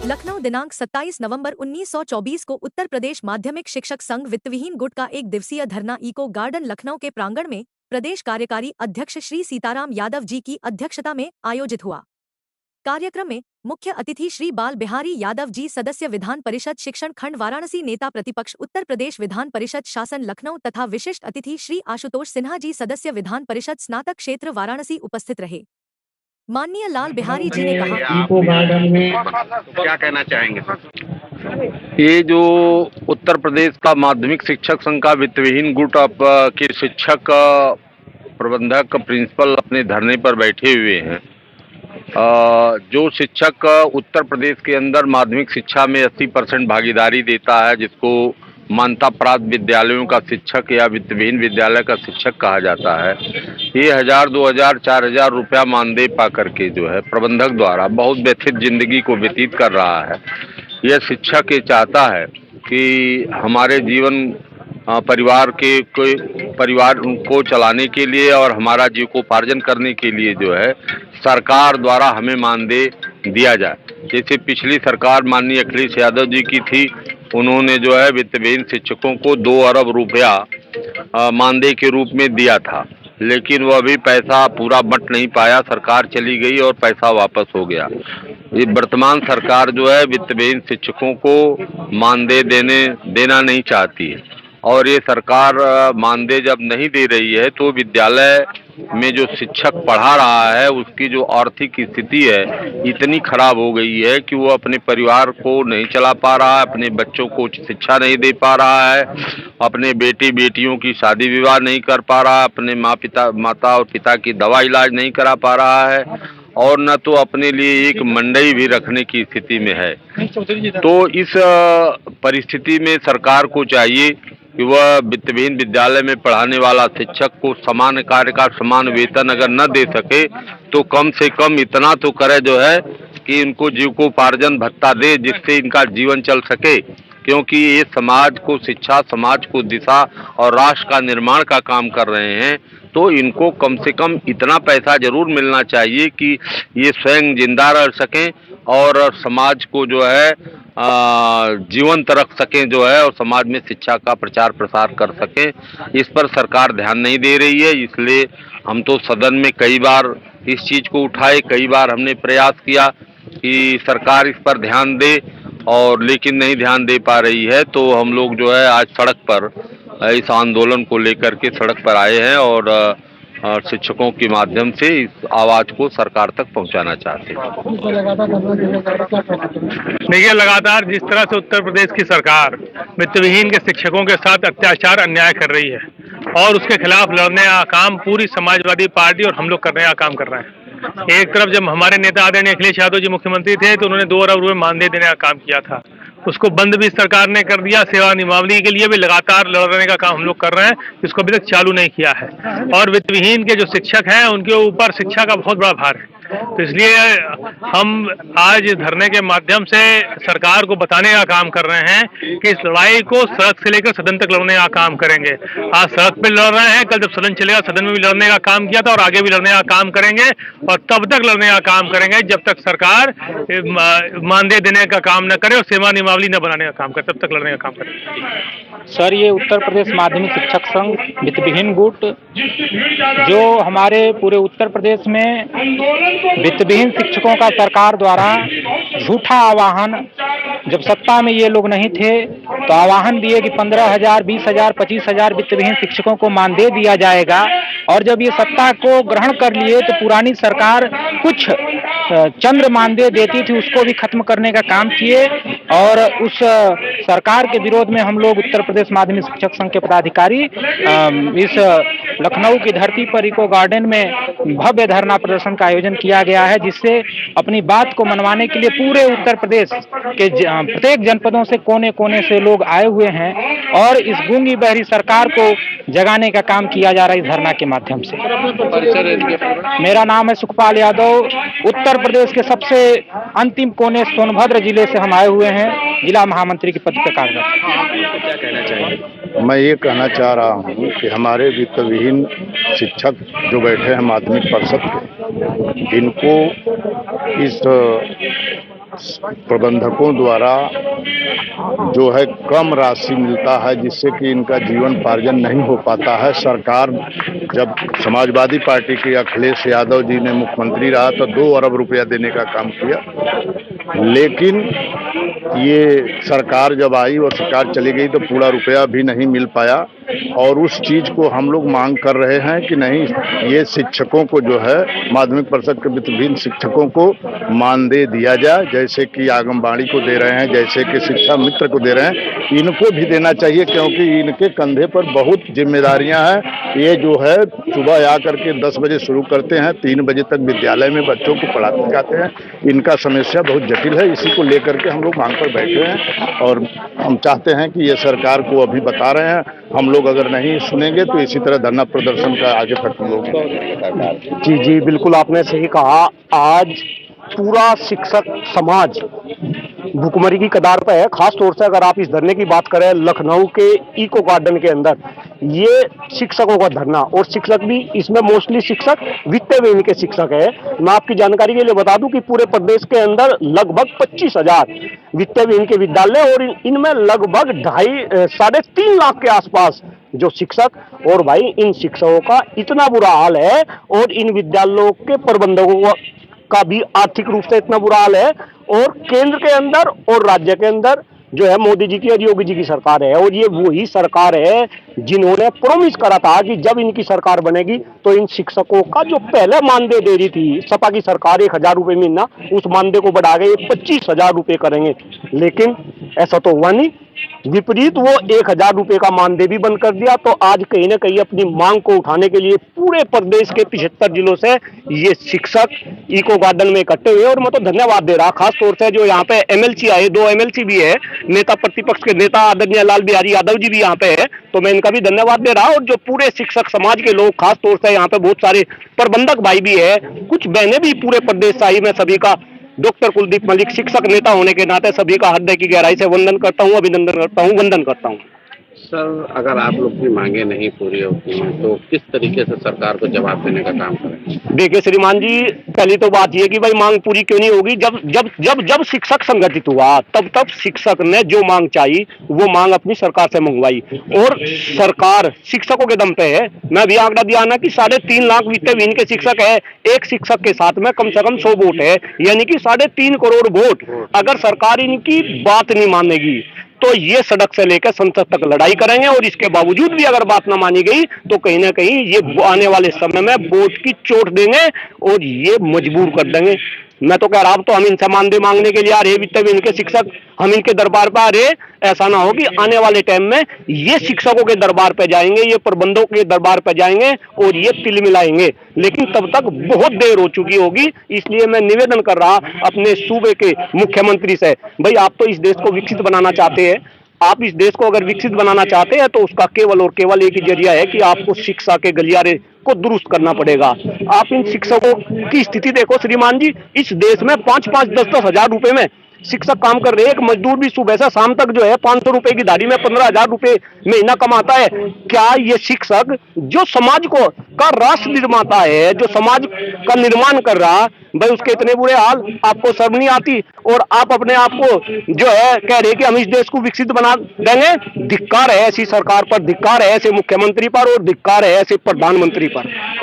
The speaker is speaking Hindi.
लखनऊ दिनांक 27 नवंबर 1924 को उत्तर प्रदेश माध्यमिक शिक्षक संघ वित्तविहीन गुट का एक दिवसीय धरना इको गार्डन लखनऊ के प्रांगण में प्रदेश कार्यकारी अध्यक्ष श्री सीताराम यादव जी की अध्यक्षता में आयोजित हुआ। कार्यक्रम में मुख्य अतिथि श्री बाल बिहारी यादव जी, सदस्य विधान परिषद शिक्षण खंड वाराणसी, नेता प्रतिपक्ष उत्तर प्रदेश विधान परिषद शासन लखनऊ तथा विशिष्ट अतिथि श्री आशुतोष सिन्हा जी, सदस्य विधान परिषद स्नातक क्षेत्र वाराणसी उपस्थित रहे। माननीय लाल बिहारी जी ने कहा, इको गार्डन में क्या कहना चाहेंगे सर? ये जो उत्तर प्रदेश का माध्यमिक शिक्षक संघ का वित्तविहीन गुट के शिक्षक प्रबंधक प्रिंसिपल अपने धरने पर बैठे हुए हैं। जो शिक्षक उत्तर प्रदेश के अंदर माध्यमिक शिक्षा में 80% भागीदारी देता है, जिसको मान्यता प्राप्त विद्यालयों का शिक्षक या वित्तविहीन विद्यालय का शिक्षक कहा जाता है, ये 1000, 2000, 4000 रुपया मानदेय पा करके जो है प्रबंधक द्वारा बहुत व्यथित जिंदगी को व्यतीत कर रहा है। यह शिक्षक ये चाहता है कि हमारे जीवन परिवार को चलाने के लिए और हमारा जीविकोपार्जन करने के लिए जो है सरकार द्वारा हमें मानदेय दिया जाए। जैसे पिछली सरकार माननीय अखिलेश यादव जी की थी, उन्होंने जो है वित्तविहीन शिक्षकों को 2 अरब रुपया मानदेय के रूप में दिया था, लेकिन वह भी पैसा पूरा बंट नहीं पाया। सरकार चली गई और पैसा वापस हो गया। ये वर्तमान सरकार जो है वित्तविहीन शिक्षकों को मानदेय देना नहीं चाहती है, और ये सरकार मानदेय जब नहीं दे रही है तो विद्यालय में जो शिक्षक पढ़ा रहा है उसकी जो आर्थिक स्थिति है इतनी खराब हो गई है कि वो अपने परिवार को नहीं चला पा रहा है, अपने बच्चों को शिक्षा नहीं दे पा रहा है, अपने बेटी बेटियों की शादी विवाह नहीं कर पा रहा है, अपने माता और पिता की दवा इलाज नहीं करा पा रहा है, और न तो अपने लिए एक मंडई भी रखने की स्थिति में है। तो इस परिस्थिति में सरकार को चाहिए कि वह वित्तविहीन विद्यालय में पढ़ाने वाला शिक्षक को समान कार्य का समान वेतन अगर न दे सके तो कम से कम इतना तो करे जो है कि इनको जीविकोपार्जन भत्ता दे, जिससे इनका जीवन चल सके, क्योंकि ये समाज को शिक्षा, समाज को दिशा और राष्ट्र का निर्माण का काम कर रहे हैं। तो इनको कम से कम इतना पैसा जरूर मिलना चाहिए कि ये स्वयं जिंदा रह सकें और समाज को जो है जीवंत रख सकें जो है, और समाज में शिक्षा का प्रचार प्रसार कर सकें। इस पर सरकार ध्यान नहीं दे रही है, इसलिए हम तो सदन में कई बार इस चीज़ को उठाए, कई बार हमने प्रयास किया कि सरकार इस पर ध्यान दे, और लेकिन नहीं ध्यान दे पा रही है। तो हम लोग जो है आज सड़क पर इस आंदोलन को लेकर के सड़क पर आए हैं और शिक्षकों के माध्यम से इस आवाज को सरकार तक पहुंचाना चाहते हैं। देखिए, लगातार जिस तरह से उत्तर प्रदेश की सरकार वित्तविहीन के शिक्षकों के साथ अत्याचार अन्याय कर रही है और उसके खिलाफ लड़ने का काम पूरी समाजवादी पार्टी और हम लोग करने का काम कर रहे हैं। एक तरफ जब हमारे नेता आदरणीय अखिलेश यादव जी मुख्यमंत्री थे तो उन्होंने 2 अरब रुपये मानदेय देने का काम किया था, उसको बंद भी सरकार ने कर दिया। सेवा नियमावली के लिए भी लगातार लड़ने का काम हम लोग कर रहे हैं, जिसको अभी तक चालू नहीं किया है। और वित्तविहीन के जो शिक्षक हैं उनके ऊपर शिक्षा का बहुत बड़ा भार है, तो इसलिए हम आज धरने के माध्यम से सरकार को बताने का काम कर रहे हैं कि इस लड़ाई को सड़क से लेकर सदन तक लड़ने का काम करेंगे। आज सड़क पे लड़ रहे हैं, कल जब सदन चलेगा सदन में भी लड़ने का काम किया था और आगे भी लड़ने का काम करेंगे, और तब तक लड़ने का काम करेंगे जब तक सरकार मानदेय देने का काम न करे और सेवा नियमावली न बनाने का काम करे, तब तक लड़ने का काम करेंगे। सर, ये उत्तर प्रदेश माध्यमिक शिक्षक संघ वित्तविहीन गुट जो हमारे पूरे उत्तर प्रदेश में वित्तविहीन शिक्षकों का सरकार द्वारा झूठा आह्वान, जब सत्ता में ये लोग नहीं थे तो आह्वान दिए कि 15,000, 20,000, 25,000 वित्तविहीन शिक्षकों को मानदेय दिया जाएगा, और जब ये सत्ता को ग्रहण कर लिए तो पुरानी सरकार कुछ चंद्र मानदेय देती थी उसको भी खत्म करने का काम किए। और उस सरकार के विरोध में हम लोग उत्तर प्रदेश माध्यमिक शिक्षक संघ के पदाधिकारी इस लखनऊ की धरती पर इको गार्डन में भव्य धरना प्रदर्शन का आयोजन किया गया है, जिससे अपनी बात को मनवाने के लिए पूरे उत्तर प्रदेश के प्रत्येक जनपदों से कोने कोने से लोग आए हुए हैं और इस गूंगी बहरी सरकार को जगाने का काम किया जा रहा है इस धरना के माध्यम से। मेरा नाम है सुखपाल यादव। उत्तर प्रदेश के सबसे अंतिम कोने सोनभद्र जिले से हम आए हुए हैं, जिला महामंत्री के पद पर कार्यरत। मैं ये कहना चाह रहा हूँ कि हमारे वित्तविहीन शिक्षक जो बैठे हैं माध्यमिक परिषद के, इनको इस प्रबंधकों द्वारा जो है कम राशि मिलता है, जिससे कि इनका जीवन पार्जन नहीं हो पाता है। सरकार जब समाजवादी पार्टी के अखिलेश यादव जी ने मुख्यमंत्री रहा तो 2 अरब रुपया देने का काम किया, लेकिन ये सरकार जब आई और सरकार चली गई तो पूरा रुपया भी नहीं मिल पाया। और उस चीज़ को हम लोग मांग कर रहे हैं कि नहीं, ये शिक्षकों को जो है माध्यमिक परिषद के वित्तहीन शिक्षकों को मानदेय दिया जाए, जैसे कि आंगनबाड़ी को दे रहे हैं, जैसे कि शिक्षा मित्र को दे रहे हैं, इनको भी देना चाहिए, क्योंकि इनके कंधे पर बहुत जिम्मेदारियां हैं। ये जो है सुबह आकर के 10 बजे शुरू करते हैं, 3 बजे तक विद्यालय में बच्चों को पढ़ाते जाते हैं। इनका समस्या बहुत जटिल है, इसी को लेकर के हम लोग मांग पर बैठे हैं और हम चाहते हैं कि ये सरकार को अभी बता रहे हैं, हम लोग अगर नहीं सुनेंगे तो इसी तरह धरना प्रदर्शन का आगे तक हम लोग। जी बिल्कुल आपने सही कहा। आज पूरा शिक्षक समाज भुखमरी की कगार पर है। खास तौर से अगर आप इस धरने की बात करें, लखनऊ के इको गार्डन के अंदर ये शिक्षकों का धरना, और शिक्षक भी इसमें मोस्टली शिक्षक वित्त विहीन के शिक्षक है। मैं आपकी जानकारी के लिए बता दूं कि पूरे प्रदेश के अंदर लगभग 25,000 वित्त विहीन के विद्यालय और इनमें लगभग 3.5 लाख के आसपास जो शिक्षक, और भाई इन शिक्षकों का इतना बुरा हाल है और इन विद्यालयों के प्रबंधकों का भी आर्थिक रूप से इतना बुरा हाल है। और केंद्र के अंदर और राज्य के अंदर जो है मोदी जी की और योगी जी की सरकार है, और ये वही सरकार है जिन्होंने प्रॉमिस करा था कि जब इनकी सरकार बनेगी तो इन शिक्षकों का जो पहले मानदेय दे रही थी सपा की सरकार 1,000 रुपये महीना, उस मानदेय को बढ़ा के 25,000 रुपये करेंगे, लेकिन ऐसा तो हुआ नहीं। विपरीत वो 1,000 रुपये का मानदेय भी बंद कर दिया। तो आज कहीं ना कहीं अपनी मांग को उठाने के लिए पूरे प्रदेश के 75 जिलों से ये शिक्षक इको गार्डन में इकट्ठे हुए। और मैं तो धन्यवाद दे रहा खास तौर से जो यहाँ पे एमएलसी आए, 2 एमएलसी भी है, नेता प्रतिपक्ष के नेता आदरणीय लाल बिहारी यादव जी भी यहाँ पे है, तो मैं इनका भी धन्यवाद दे रहा। और जो पूरे शिक्षक समाज के लोग, खास तौर से यहाँ पे बहुत सारे प्रबंधक भाई भी है, कुछ बहनें भी पूरे प्रदेश से आई, मैं सभी का डॉक्टर कुलदीप मलिक शिक्षक नेता होने के नाते सभी का हृदय की गहराई से वंदन करता हूं, अभिनंदन करता हूं, वंदन करता हूं। सर, अगर आप लोग की मांगे नहीं पूरी होती हैं तो किस तरीके से सरकार को जवाब देने का काम करें? देखिए श्रीमान जी, पहली तो बात यह कि भाई मांग पूरी क्यों नहीं होगी। जब जब जब जब शिक्षक संगठित हुआ तब शिक्षक ने जो मांग चाहिए वो मांग अपनी सरकार से मंगवाई, और सरकार शिक्षकों के दम पे है। मैं अभी आंकड़ा दिया ना कि 3.5 लाख वित्त विहीन के शिक्षक है, एक शिक्षक के साथ में कम से कम 100 वोट है, यानी कि 3.5 करोड़ वोट। अगर सरकार इनकी बात नहीं मानेगी तो ये सड़क से लेकर संसद तक लड़ाई करेंगे, और इसके बावजूद भी अगर बात ना मानी गई तो कहीं ना कहीं ये आने वाले समय में वोट की चोट देंगे और ये मजबूर कर देंगे। मैं तो कह रहा हूं, तो हम इनसे मानदेय मांगने के लिए आ रहे वित्त विहीन के शिक्षक, हम इनके दरबार पर आ रहे। ऐसा ना हो कि आने वाले टाइम में ये शिक्षकों के दरबार पर जाएंगे, ये प्रबंधकों के दरबार पर जाएंगे और ये तिल मिलाएंगे, लेकिन तब तक बहुत देर हो चुकी होगी। इसलिए मैं निवेदन कर रहा अपने सूबे के मुख्यमंत्री से, भाई आप तो इस देश को विकसित बनाना चाहते हैं, आप इस देश को अगर विकसित बनाना चाहते हैं तो उसका केवल और केवल एक ही जरिया है कि आपको शिक्षा के गलियारे को दुरुस्त करना पड़ेगा। आप इन शिक्षकों की स्थिति देखो श्रीमान जी, इस देश में 5-5, 10-10 हजार रुपए में शिक्षक काम कर रहे हैं। एक मजदूर भी सुबह से शाम तक जो है 500 रुपए की दाढ़ी में 15,000 रुपए महीना कमाता है। क्या ये शिक्षक जो समाज को का राष्ट्र निर्माता है, जो समाज का निर्माण कर रहा, भाई उसके इतने बुरे हाल आपको शर्म नहीं आती? और आप अपने आप को जो है कह रहे कि हम इस देश को विकसित बना देंगे। धिक्कार है ऐसी सरकार पर, धिक्कार है ऐसे मुख्यमंत्री पर, और धिक्कार है ऐसे प्रधानमंत्री पर।